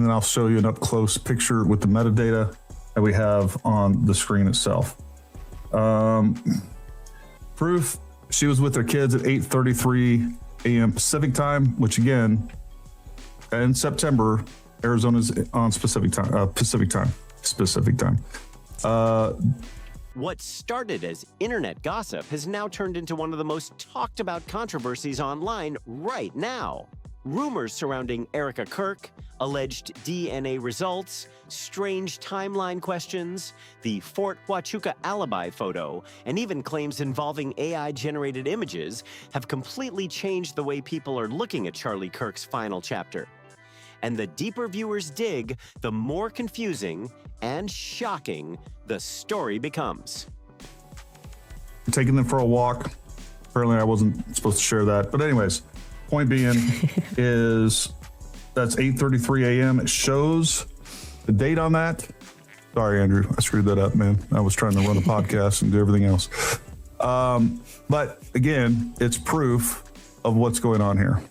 and then I'll show you an up-close picture with the metadata that we have on the screen itself. Proof, she was with her kids at 8:33 a.m. Pacific time, which again, in September, Arizona's on Pacific time. What started as internet gossip has now turned into one of the most talked about controversies online right now. Rumors surrounding Erika Kirk, alleged DNA results, strange timeline questions, the Fort Wuka alibi photo, and even claims involving AI-generated images have completely changed the way people are looking at Charlie Kirk's final chapter. And the deeper viewers dig, the more confusing and shocking the story becomes. Taking them for a walk. Apparently I wasn't supposed to share that. But anyways, point being is that's 8:33 a.m. It shows the date on that. Sorry, Andrew, I screwed that up, man. I was trying to run a podcast and do everything else. But again, it's proof of what's going on here.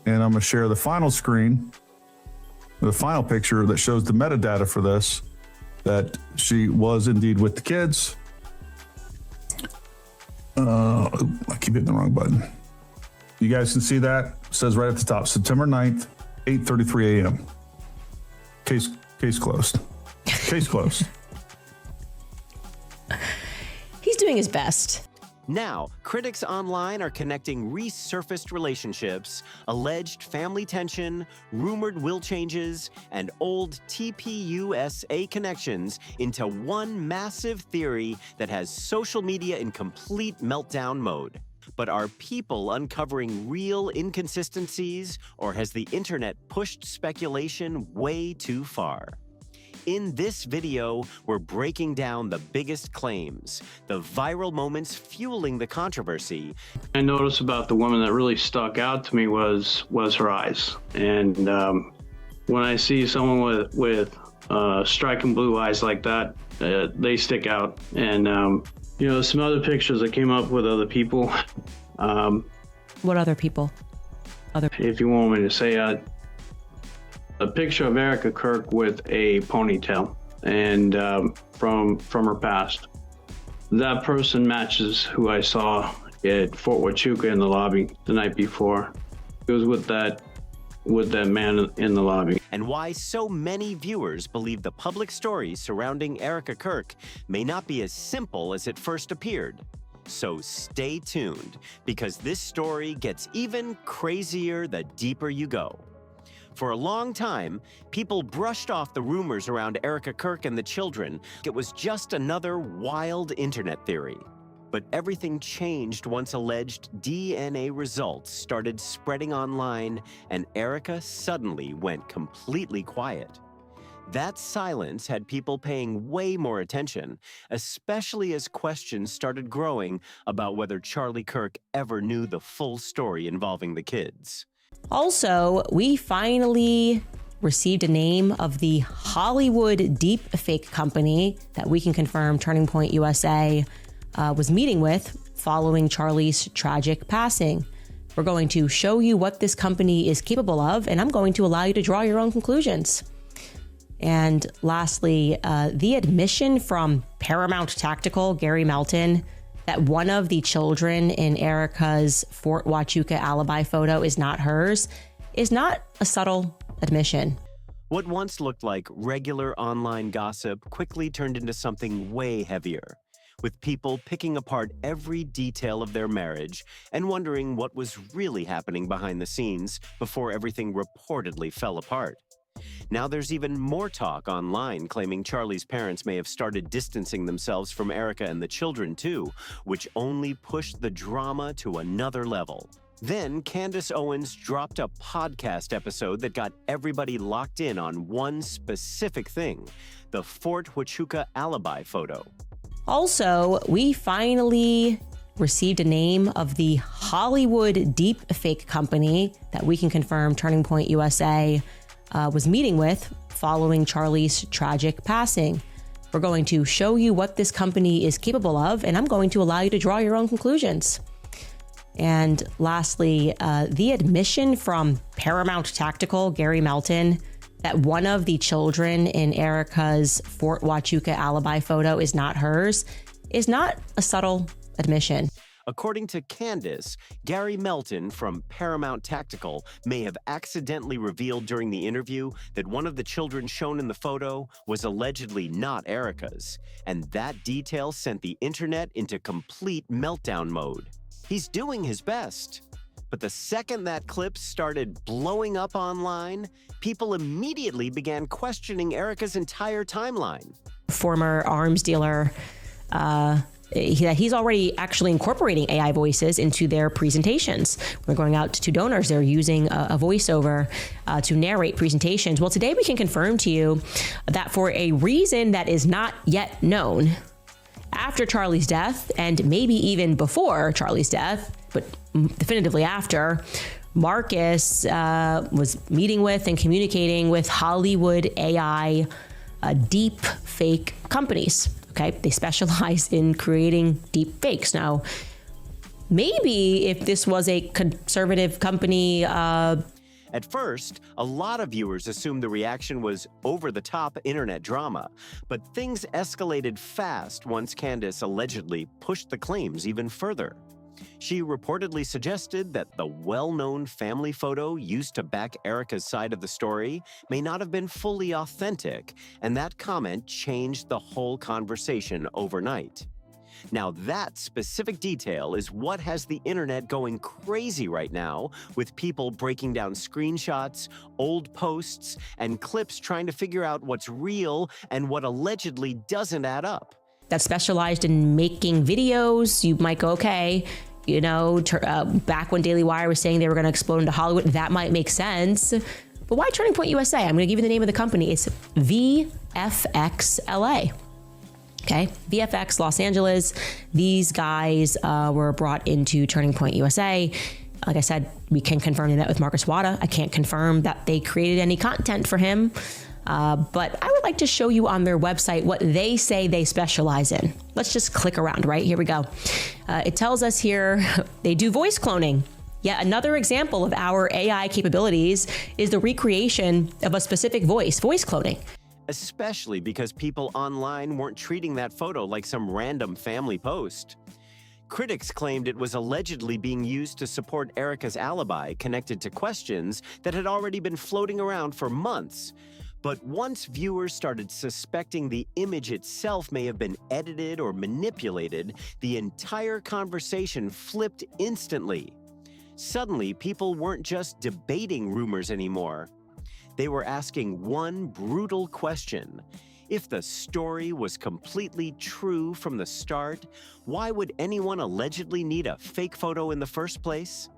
And I'm gonna share the final screen, the final picture that shows the metadata for this, that she was indeed with the kids. I keep hitting the wrong button. You guys can see that. It says right at the top, September 9th, 8:33 a.m. Case closed. Case closed. He's doing his best. Now, critics online are connecting resurfaced relationships, alleged family tension, rumored will changes, and old TPUSA connections into one massive theory that has social media in complete meltdown mode. But are people uncovering real inconsistencies, or has the internet pushed speculation way too far? In this video, we're breaking down the biggest claims, the viral moments fueling the controversy. I noticed about the woman that really stuck out to me was her eyes. And when I see someone with striking blue eyes like that, they stick out. And you know, some other pictures that came up with other people. What other people? If you want me to say, a picture of Erika Kirk with a ponytail, and from her past. That person matches who I saw at Fort Wuka in the lobby the night before. It was with that man in the lobby. And why so many viewers believe the public story surrounding Erika Kirk may not be as simple as it first appeared. So stay tuned, because this story gets even crazier the deeper you go. For a long time, people brushed off the rumors around Erika Kirk and the children. It was just another wild internet theory. But everything changed once alleged DNA results started spreading online and Erika suddenly went completely quiet. That silence had people paying way more attention, especially as questions started growing about whether Charlie Kirk ever knew the full story involving the kids. Also, we finally received a name of the Hollywood deepfake company that we can confirm Turning Point USA was meeting with following Charlie's tragic passing. We're going to show you what this company is capable of, and I'm going to allow you to draw your own conclusions. And lastly, the admission from Paramount Tactical, Gary Melton, that one of the children in Erika's Fort Wuka alibi photo is not hers, is not a subtle admission. What once looked like regular online gossip quickly turned into something way heavier, with people picking apart every detail of their marriage and wondering what was really happening behind the scenes before everything reportedly fell apart. Now there's even more talk online claiming Charlie's parents may have started distancing themselves from Erika and the children too, which only pushed the drama to another level. Then Candace Owens dropped a podcast episode that got everybody locked in on one specific thing, the Fort Wuka alibi photo. Also, we finally received a name of the Hollywood deepfake company that we can confirm Turning Point USA was meeting with following Charlie's tragic passing. We're going to show you what this company is capable of, and I'm going to allow you to draw your own conclusions. And lastly, the admission from Paramount Tactical, Gary Melton, that one of the children in Erika's Fort Wuka alibi photo is not hers is not a subtle admission. According to Candace, Gary Melton from Paramount Tactical may have accidentally revealed during the interview that one of the children shown in the photo was allegedly not Erika's, and that detail sent the internet into complete meltdown mode. He's doing his best. But the second that clip started blowing up online, people immediately began questioning Erika's entire timeline. Former arms dealer, he's already actually incorporating AI voices into their presentations. We're going out to donors. They're using a voiceover to narrate presentations. Well, today we can confirm to you that for a reason that is not yet known, after Charlie's death, and maybe even before Charlie's death, but definitively after, Marcus was meeting with and communicating with Hollywood AI deep fake companies. Okay, they specialize in creating deep fakes. Now, maybe if this was a conservative company, At first, a lot of viewers assumed the reaction was over-the-top internet drama, but things escalated fast once Candace allegedly pushed the claims even further. She reportedly suggested that the well-known family photo used to back Erika's side of the story may not have been fully authentic, and that comment changed the whole conversation overnight. Now, that specific detail is what has the internet going crazy right now, with people breaking down screenshots, old posts, and clips trying to figure out what's real and what allegedly doesn't add up. that specialized in making videos. You might go, okay, you know, back when Daily Wire was saying they were going to explode into Hollywood, that might make sense. But why Turning Point USA? I'm going to give you the name of the company. It's VFX LA. Okay, VFX Los Angeles. These guys were brought into Turning Point USA. Like I said, we can confirm they met with Marcus Wada. I can't confirm that they created any content for him. But I would like to show you on their website what they say they specialize in. Let's just click around, right? Here we go. It tells us here they do voice cloning. Yet another example of our AI capabilities is the recreation of a specific voice cloning. Especially because people online weren't treating that photo like some random family post. Critics claimed it was allegedly being used to support Erika's alibi connected to questions that had already been floating around for months. But once viewers started suspecting the image itself may have been edited or manipulated, the entire conversation flipped instantly. Suddenly, people weren't just debating rumors anymore. They were asking one brutal question. If the story was completely true from the start, why would anyone allegedly need a fake photo in the first place?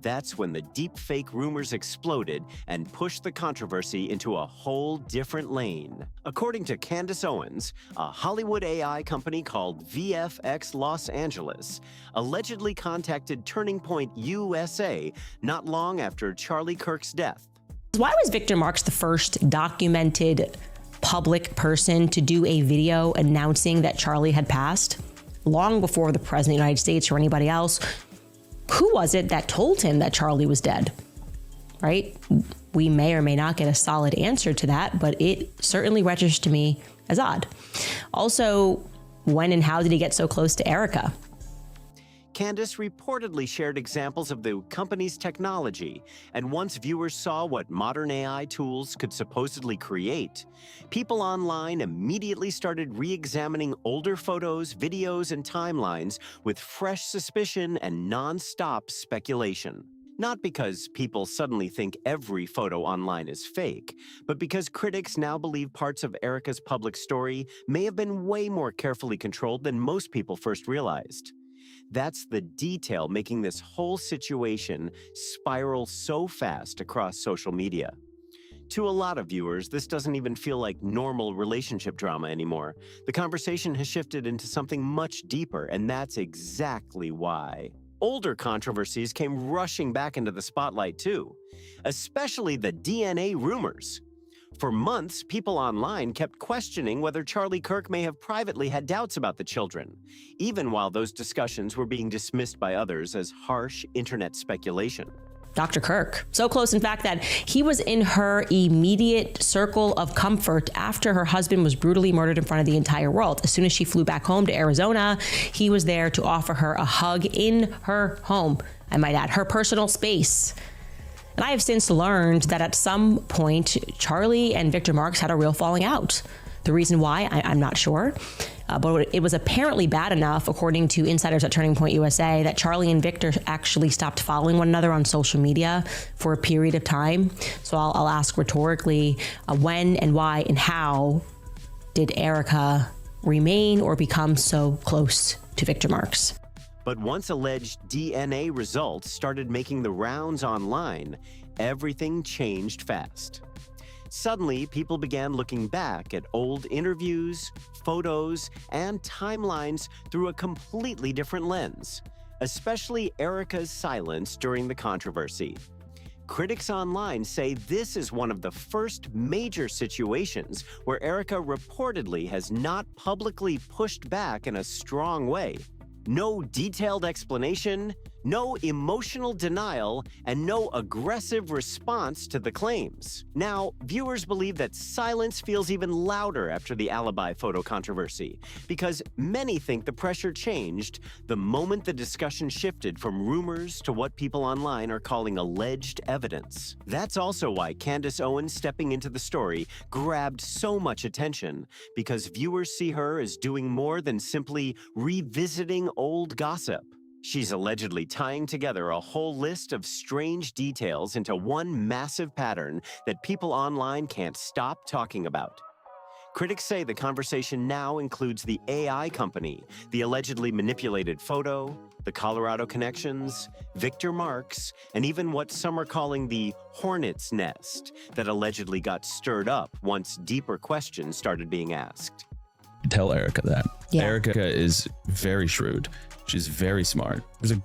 That's when the deepfake rumors exploded and pushed the controversy into a whole different lane. According to Candace Owens, a Hollywood AI company called VFX Los Angeles allegedly contacted Turning Point USA not long after Charlie Kirk's death. Why was Victor Marx the first documented public person to do a video announcing that Charlie had passed? Long before the President of the United States or anybody else. Who was it that told him that Charlie was dead? Right? We may or may not get a solid answer to that, but it certainly registers to me as odd. Also, when and how did he get so close to Erika? Candace reportedly shared examples of the company's technology, and once viewers saw what modern AI tools could supposedly create, people online immediately started re-examining older photos, videos, and timelines with fresh suspicion and non-stop speculation. Not because people suddenly think every photo online is fake, but because critics now believe parts of Erika's public story may have been way more carefully controlled than most people first realized. That's the detail making this whole situation spiral so fast across social media. To a lot of viewers, this doesn't even feel like normal relationship drama anymore. The conversation has shifted into something much deeper, and that's exactly why. Older controversies came rushing back into the spotlight too, especially the DNA rumors. For months, people online kept questioning whether Charlie Kirk may have privately had doubts about the children, even while those discussions were being dismissed by others as harsh internet speculation. Dr. Kirk. So close, in fact, that he was in her immediate circle of comfort after her husband was brutally murdered in front of the entire world. As soon as she flew back home to Arizona, he was there to offer her a hug in her home. I might add, her personal space. And I have since learned that at some point, Charlie and Victor Marks had a real falling out. The reason why, I'm not sure. But it was apparently bad enough, according to insiders at Turning Point USA, that Charlie and Victor actually stopped following one another on social media for a period of time. So I'll ask rhetorically, when and why and how did Erika remain or become so close to Victor Marks? But once alleged DNA results started making the rounds online, everything changed fast. Suddenly, people began looking back at old interviews, photos, and timelines through a completely different lens, especially Erika's silence during the controversy. Critics online say this is one of the first major situations where Erika reportedly has not publicly pushed back in a strong way. No detailed explanation, no emotional denial, and no aggressive response to the claims. Now, viewers believe that silence feels even louder after the alibi photo controversy, because many think the pressure changed the moment the discussion shifted from rumors to what people online are calling alleged evidence. That's also why Candace Owens stepping into the story grabbed so much attention, because viewers see her as doing more than simply revisiting old gossip. She's allegedly tying together a whole list of strange details into one massive pattern that people online can't stop talking about. Critics say the conversation now includes the AI company, the allegedly manipulated photo, the Colorado connections, Victor Marks, and even what some are calling the hornet's nest that allegedly got stirred up once deeper questions started being asked. Tell Erika that. Yeah. Erika is very shrewd. She's very smart. There's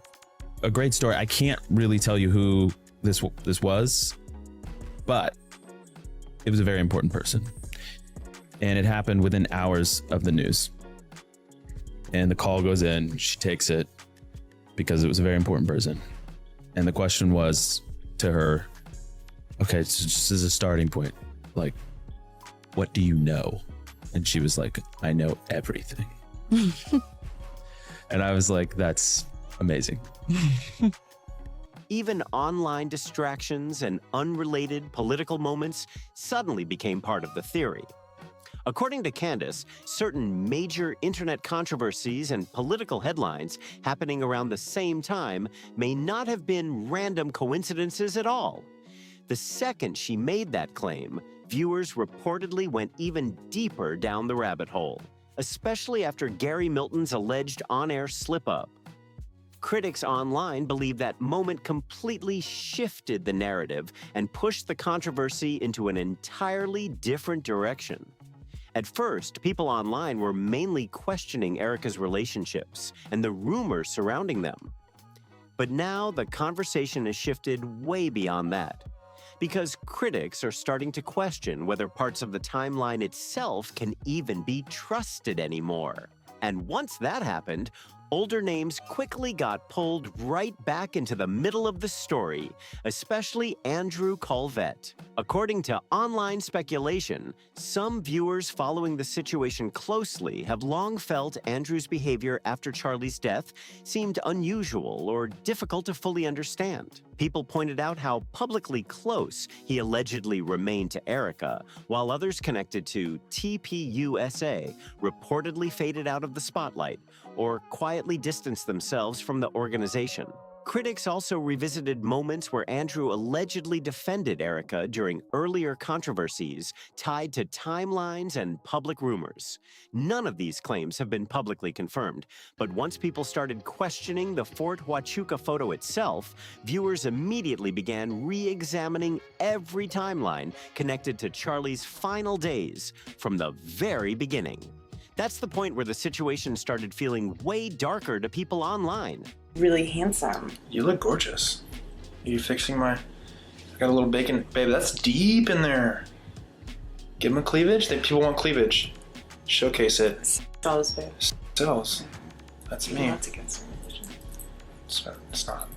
a great story. I can't really tell you who this was, but it was a very important person. And it happened within hours of the news. And the call goes in, she takes it because it was a very important person. And the question was to her, okay, so just as a starting point, like, what do you know? And she was like, I know everything. And I was like, that's amazing. Even online distractions and unrelated political moments suddenly became part of the theory. According to Candace, certain major internet controversies and political headlines happening around the same time may not have been random coincidences at all. The second she made that claim, viewers reportedly went even deeper down the rabbit hole, especially after Gary Milton's alleged on-air slip-up. Critics online believe that moment completely shifted the narrative and pushed the controversy into an entirely different direction. At first, people online were mainly questioning Erika's relationships and the rumors surrounding them. But now the conversation has shifted way beyond that, because critics are starting to question whether parts of the timeline itself can even be trusted anymore. And once that happened, older names quickly got pulled right back into the middle of the story, especially Andrew Colvett. According to online speculation, some viewers following the situation closely have long felt Andrew's behavior after Charlie's death seemed unusual or difficult to fully understand. People pointed out how publicly close he allegedly remained to Erika, while others connected to TPUSA reportedly faded out of the spotlight or quietly distanced themselves from the organization. Critics also revisited moments where Andrew allegedly defended Erika during earlier controversies tied to timelines and public rumors. None of these claims have been publicly confirmed, but once people started questioning the Fort Wuka photo itself, viewers immediately began re-examining every timeline connected to Charlie's final days from the very beginning. That's the point where the situation started feeling way darker to people online. Really handsome. You look gorgeous. Are you fixing my... I got a little bacon. Babe, that's deep in there. Give them a cleavage. People want cleavage. Showcase it. Sells, babe. Sells. That's me. That's against religion. It's not.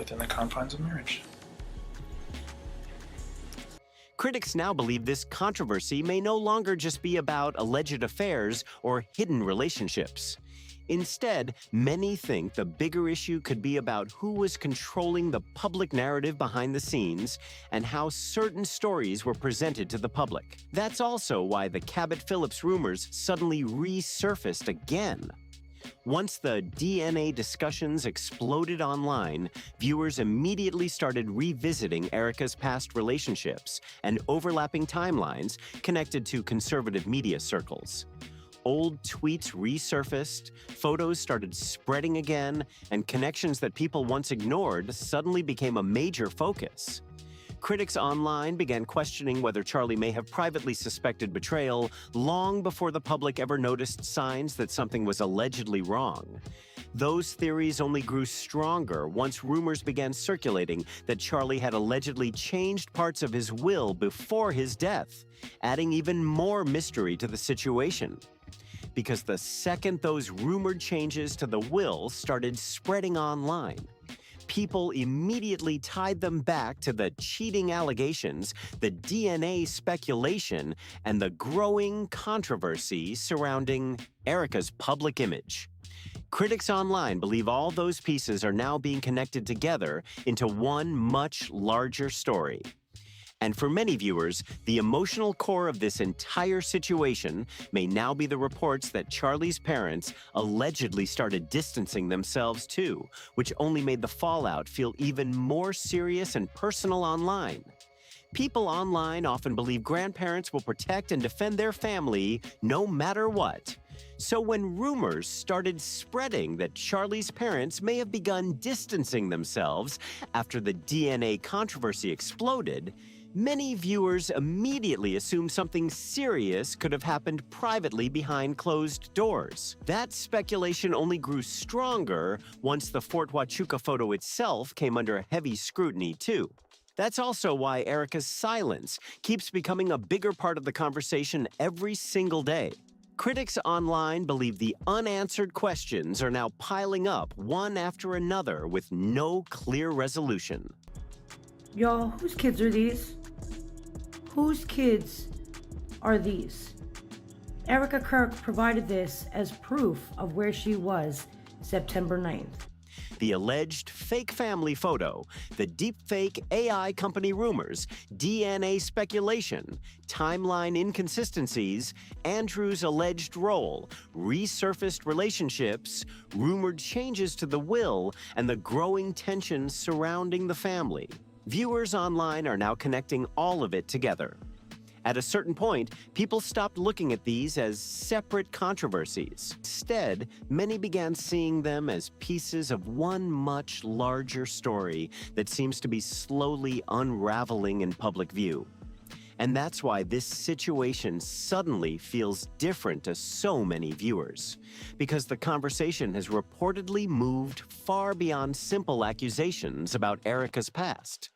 within the confines of marriage. Critics now believe this controversy may no longer just be about alleged affairs or hidden relationships. Instead, many think the bigger issue could be about who was controlling the public narrative behind the scenes and how certain stories were presented to the public. That's also why the Cabot Phillips rumors suddenly resurfaced again. Once the DNA discussions exploded online, viewers immediately started revisiting Erika's past relationships and overlapping timelines connected to conservative media circles. Old tweets resurfaced, photos started spreading again, and connections that people once ignored suddenly became a major focus. Critics online began questioning whether Charlie may have privately suspected betrayal long before the public ever noticed signs that something was allegedly wrong. Those theories only grew stronger once rumors began circulating that Charlie had allegedly changed parts of his will before his death, adding even more mystery to the situation. Because the second those rumored changes to the will started spreading online, people immediately tied them back to the cheating allegations, the DNA speculation, and the growing controversy surrounding Erika's public image. Critics online believe all those pieces are now being connected together into one much larger story. And for many viewers, the emotional core of this entire situation may now be the reports that Charlie's parents allegedly started distancing themselves too, which only made the fallout feel even more serious and personal online. People online often believe grandparents will protect and defend their family no matter what. So when rumors started spreading that Charlie's parents may have begun distancing themselves after the DNA controversy exploded, many viewers immediately assumed something serious could have happened privately behind closed doors. That speculation only grew stronger once the Fort Wuka photo itself came under heavy scrutiny, too. That's also why Erika's silence keeps becoming a bigger part of the conversation every single day. Critics online believe the unanswered questions are now piling up one after another with no clear resolution. Y'all, whose kids are these? Whose kids are these? Erika Kirk provided this as proof of where she was September 9th. The alleged fake family photo, the deepfake AI company rumors, DNA speculation, timeline inconsistencies, Andrew's alleged role, resurfaced relationships, rumored changes to the will, and the growing tensions surrounding the family. Viewers online are now connecting all of it together. At a certain point, people stopped looking at these as separate controversies. Instead, many began seeing them as pieces of one much larger story that seems to be slowly unraveling in public view. And that's why this situation suddenly feels different to so many viewers, because the conversation has reportedly moved far beyond simple accusations about Erika's past.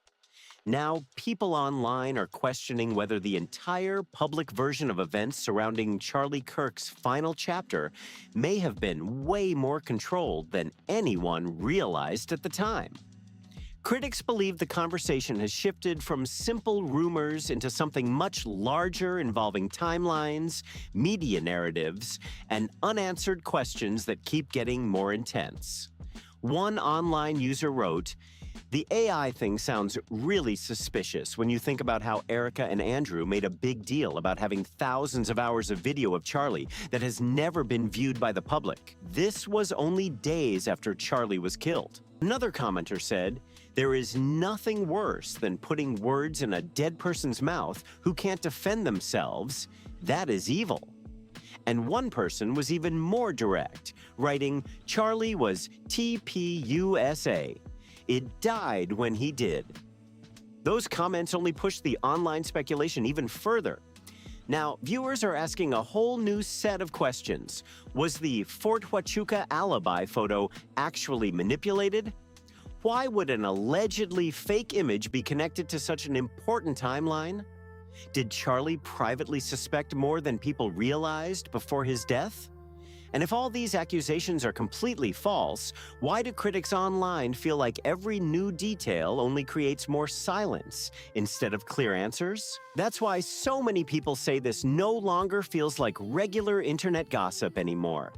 Now, people online are questioning whether the entire public version of events surrounding Charlie Kirk's final chapter may have been way more controlled than anyone realized at the time. Critics believe the conversation has shifted from simple rumors into something much larger involving timelines, media narratives, and unanswered questions that keep getting more intense. One online user wrote, "The AI thing sounds really suspicious when you think about how Erika and Andrew made a big deal about having thousands of hours of video of Charlie that has never been viewed by the public. This was only days after Charlie was killed." Another commenter said, "There is nothing worse than putting words in a dead person's mouth who can't defend themselves. That is evil." And one person was even more direct, writing, "Charlie was TPUSA. It died when he did." Those comments only pushed the online speculation even further. Now, viewers are asking a whole new set of questions. Was the Fort Wuka alibi photo actually manipulated? Why would an allegedly fake image be connected to such an important timeline? Did Charlie privately suspect more than people realized before his death? And if all these accusations are completely false, why do critics online feel like every new detail only creates more silence instead of clear answers? That's why so many people say this no longer feels like regular internet gossip anymore.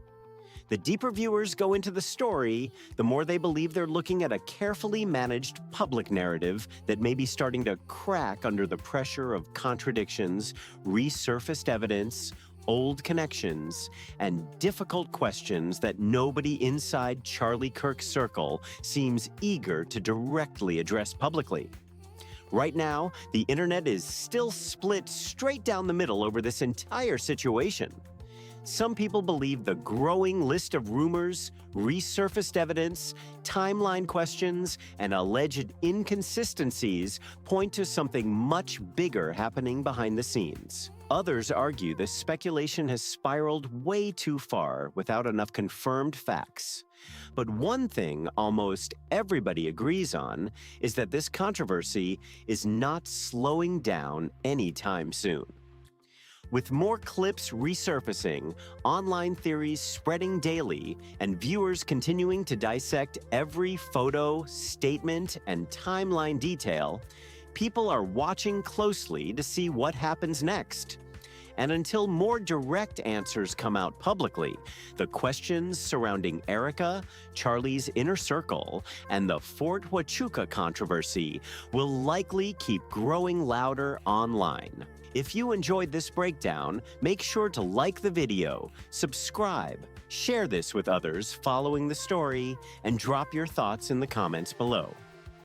The deeper viewers go into the story, the more they believe they're looking at a carefully managed public narrative that may be starting to crack under the pressure of contradictions, resurfaced evidence, old connections, and difficult questions that nobody inside Charlie Kirk's circle seems eager to directly address publicly. Right now, the internet is still split straight down the middle over this entire situation. Some people believe the growing list of rumors, resurfaced evidence, timeline questions, and alleged inconsistencies point to something much bigger happening behind the scenes. Others argue this speculation has spiraled way too far without enough confirmed facts. But one thing almost everybody agrees on is that this controversy is not slowing down anytime soon. With more clips resurfacing, online theories spreading daily, and viewers continuing to dissect every photo, statement, and timeline detail, people are watching closely to see what happens next. And until more direct answers come out publicly, the questions surrounding Erika, Charlie's inner circle, and the Fort Wuka controversy will likely keep growing louder online. If you enjoyed this breakdown, make sure to like the video, subscribe, share this with others following the story, and drop your thoughts in the comments below.